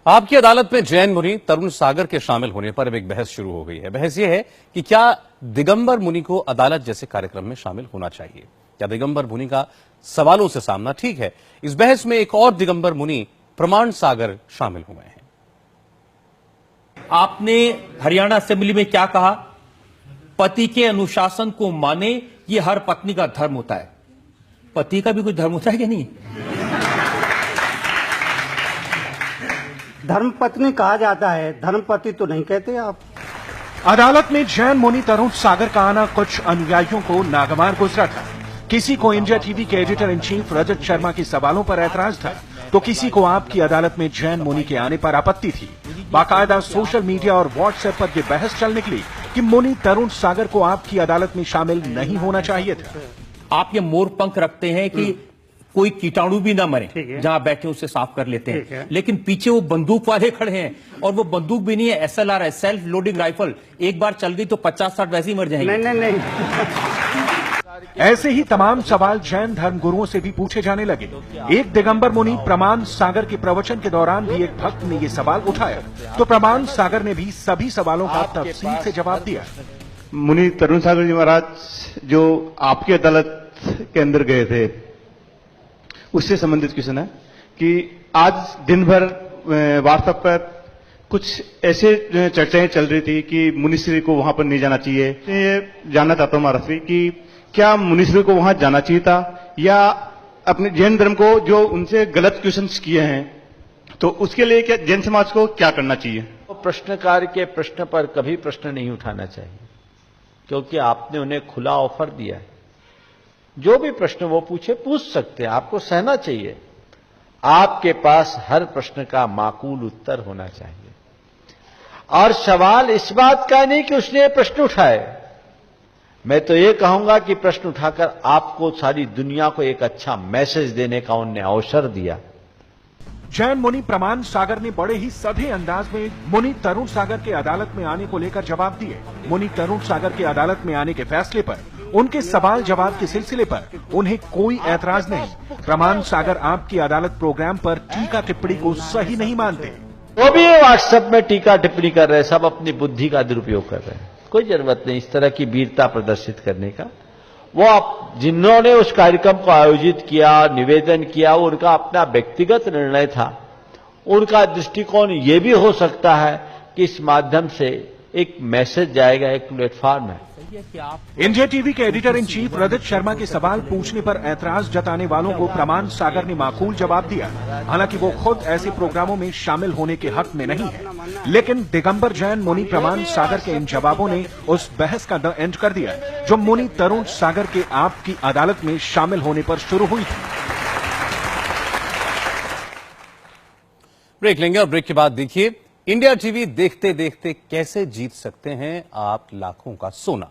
आपकी अदालत में जैन मुनि तरुण सागर के शामिल होने पर अब एक बहस शुरू हो गई है। बहस यह है कि क्या दिगंबर मुनि को अदालत जैसे कार्यक्रम में शामिल होना चाहिए। क्या दिगंबर मुनि का सवालों से सामना ठीक है। इस बहस में एक और दिगंबर मुनि प्रमाण सागर शामिल हुए हैं। आपने हरियाणा असेंबली में क्या कहा? पति के अनुशासन को माने, ये हर पत्नी का धर्म होता है। पति का भी कुछ धर्म होता है कि नहीं? धर्मपत्नी कहा जाता है, धर्मपति तो नहीं कहते आप। अदालत में जैन मुनि तरुण सागर का आना कुछ अनुयायियों को नागवार गुजरा था। किसी को इंडिया टीवी के editor in chief Rajat Sharma के सवालों पर ऐतराज था, तो किसी को आपकी अदालत में जैन मुनि के आने पर आपत्ति थी। बाकायदा सोशल मीडिया और व्हाट्सएप पर यह बहस चल निकली कि मुनि तरुण सागर को आपकी अदालत में शामिल नहीं होना चाहिए था। आप ये मोर पंख रखते हैं कि कोई कीटाणु भी ना मरे, जहां बैठे उसे साफ कर लेते हैं, लेकिन पीछे वो बंदूक वाले खड़े हैं, और वो बंदूक भी नहीं है, SLR है, सेल्फ लोडिंग राइफल। एक बार चल गई तो 50-60 वैसे ही मर जाएंगे। नहीं। ऐसे ही तमाम सवाल जैन धर्म गुरुओं से भी पूछे जाने लगे। एक दिगंबर मुनि प्रमाण सागर के प्रवचन के दौरान भी एक भक्त ने ये सवाल उठाया, तो प्रमाण सागर ने भी सभी सवालों का तफसील से जवाब दिया। मुनि तरुण सागर जी महाराज जो आपकी अदालत के अंदर गए थे, उससे संबंधित क्वेश्चन है कि आज दिन भर व्हाट्सएप पर कुछ ऐसे चर्चाएं चल रही थी कि मुनिश्री को वहां पर नहीं जाना चाहिए। ये जानना चाहता हूं महाराज कि क्या मुनिश्री को वहां जाना चाहिए था, या अपने जैन धर्म को जो उनसे गलत क्वेश्चंस किए हैं, तो उसके लिए क्या जैन समाज को क्या करना चाहिए? तो प्रश्नकार के प्रश्न पर कभी प्रश्न नहीं उठाना चाहिए, क्योंकि आपने उन्हें खुला ऑफर दिया है। जो भी प्रश्न वो पूछ सकते हैं, आपको सहना चाहिए। आपके पास हर प्रश्न का माकूल उत्तर होना चाहिए, और सवाल इस बात का नहीं कि उसने प्रश्न उठाए। मैं तो ये कहूंगा कि प्रश्न उठाकर आपको सारी दुनिया को एक अच्छा मैसेज देने का उन्होंने अवसर दिया। जैन मुनि प्रमाण सागर ने बड़े ही सधे अंदाज में मुनि तरुण सागर के अदालत में आने को लेकर जवाब दिए। मुनि तरुण सागर के अदालत में आने के फैसले पर, उनके सवाल जवाब के सिलसिले पर उन्हें कोई ऐतराज नहीं। प्रमाण सागर आपकी अदालत प्रोग्राम पर टीका टिप्पणी को सही नहीं मानते। वो भी व्हाट्सएप में टीका टिप्पणी कर रहे हैं, सब अपनी बुद्धि का दुरुपयोग कर रहे हैं। कोई जरूरत नहीं इस तरह की वीरता प्रदर्शित करने का। वो जिन्होंने उस कार्यक्रम को आयोजित किया, निवेदन किया, वो उनका अपना व्यक्तिगत निर्णय था। उनका दृष्टिकोण ये भी हो सकता है कि इस माध्यम से एक मैसेज जाएगा, एक प्लेटफॉर्म है। इंडिया टीवी के editor in chief Rajat Sharma के सवाल पूछने पर ऐतराज जताने वालों को प्रमाण सागर ने माकूल जवाब दिया। हालांकि वो खुद ऐसे प्रोग्रामों में शामिल होने के हक में नहीं है, लेकिन दिगंबर जैन मुनि प्रमाण सागर के इन जवाबों ने उस बहस का द एंड कर दिया जो मुनि तरुण सागर के आपकी अदालत में शामिल होने पर शुरू हुई थी। ब्रेक लेंगे और ब्रेक के बाद देखिए इंडिया टीवी देखते देखते कैसे जीत सकते हैं आप लाखों का सोना।